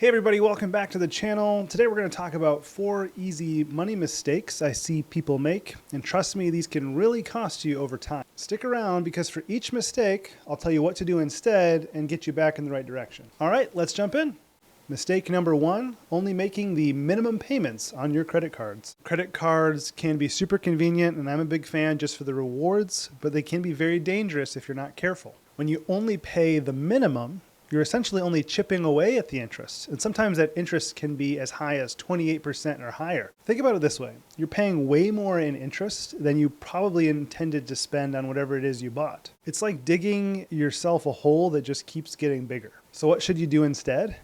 Hey everybody, welcome back to the channel. Today we're going to talk about 4 easy money mistakes I see people make, and trust me, these can really cost you over time. Stick around because for each mistake, I'll tell you what to do instead and get you back in the right direction. All right, let's jump in. Mistake number 1, only making the minimum payments on your credit cards. Credit cards can be super convenient, and I'm a big fan just for the rewards, but they can be very dangerous if you're not careful. When you only pay the minimum, you're essentially only chipping away at the interest. And sometimes that interest can be as high as 28% or higher. Think about it this way. You're paying way more in interest than you probably intended to spend on whatever it is you bought. It's like digging yourself a hole that just keeps getting bigger. So what should you do instead?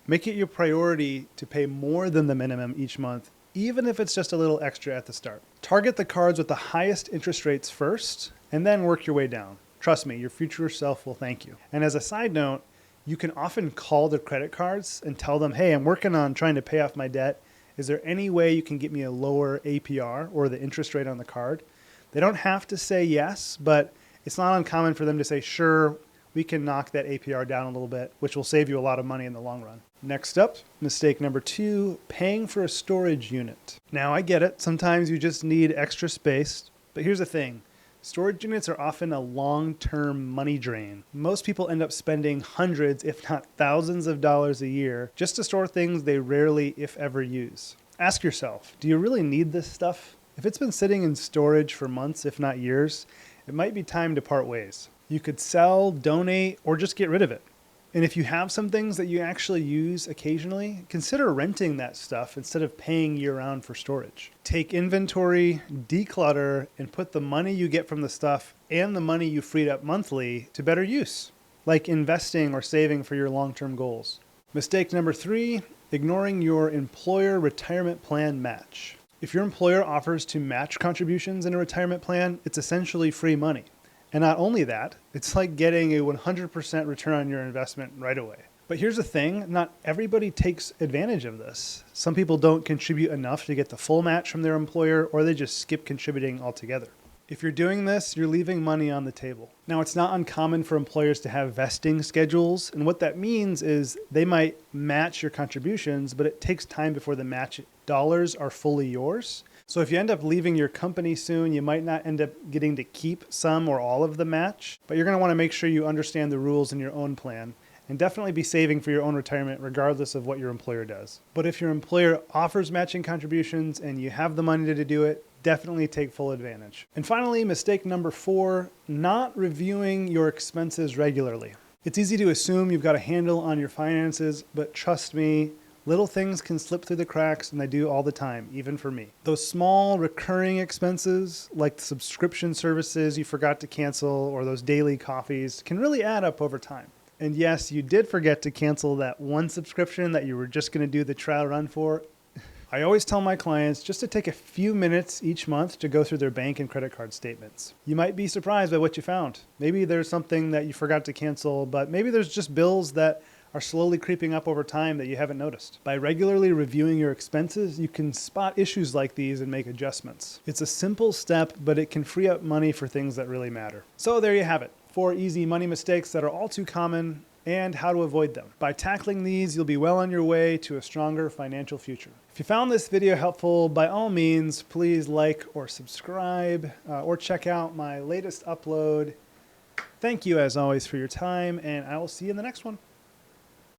Make it your priority to pay more than the minimum each month, even if it's just a little extra at the start. Target the cards with the highest interest rates first, and then work your way down. Trust me, your future self will thank you. And as a side note, you can often call the credit cards and tell them, hey, I'm working on trying to pay off my debt. Is there any way you can get me a lower APR or the interest rate on the card? They don't have to say yes, but it's not uncommon for them to say, sure, we can knock that APR down a little bit, which will save you a lot of money in the long run. Next up, mistake number 2, paying for a storage unit. Now I get it. Sometimes you just need extra space, but here's the thing. Storage units are often a long-term money drain. Most people end up spending hundreds, if not thousands of dollars a year just to store things they rarely, if ever, use. Ask yourself, do you really need this stuff? If it's been sitting in storage for months, if not years, it might be time to part ways. You could sell, donate, or just get rid of it. And if you have some things that you actually use occasionally, consider renting that stuff instead of paying year-round for storage. Take inventory, declutter, and put the money you get from the stuff and the money you freed up monthly to better use, like investing or saving for your long-term goals. Mistake number 3, ignoring your employer retirement plan match. If your employer offers to match contributions in a retirement plan, it's essentially free money. And not only that, it's like getting a 100% return on your investment right away. But here's the thing, not everybody takes advantage of this. Some people don't contribute enough to get the full match from their employer, or they just skip contributing altogether. If you're doing this, you're leaving money on the table. Now, it's not uncommon for employers to have vesting schedules, and what that means is they might match your contributions, but it takes time before the match dollars are fully yours. So if you end up leaving your company soon, you might not end up getting to keep some or all of the match, but you're going to want to make sure you understand the rules in your own plan and definitely be saving for your own retirement regardless of what your employer does. But if your employer offers matching contributions and you have the money to do it, definitely take full advantage. And finally, mistake number 4, not reviewing your expenses regularly. It's easy to assume you've got a handle on your finances, but trust me, little things can slip through the cracks, and they do all the time, even for me. Those small recurring expenses, like the subscription services you forgot to cancel or those daily coffees, can really add up over time. And yes, you did forget to cancel that one subscription that you were just going to do the trial run for. I always tell my clients just to take a few minutes each month to go through their bank and credit card statements. You might be surprised by what you found. Maybe there's something that you forgot to cancel, but maybe there's just bills that are slowly creeping up over time that you haven't noticed. By regularly reviewing your expenses, you can spot issues like these and make adjustments. It's a simple step, but it can free up money for things that really matter. So there you have it, 4 easy money mistakes that are all too common and how to avoid them. By tackling these, you'll be well on your way to a stronger financial future. If you found this video helpful, by all means, please like or subscribe or check out my latest upload. Thank you as always for your time, and I will see you in the next one.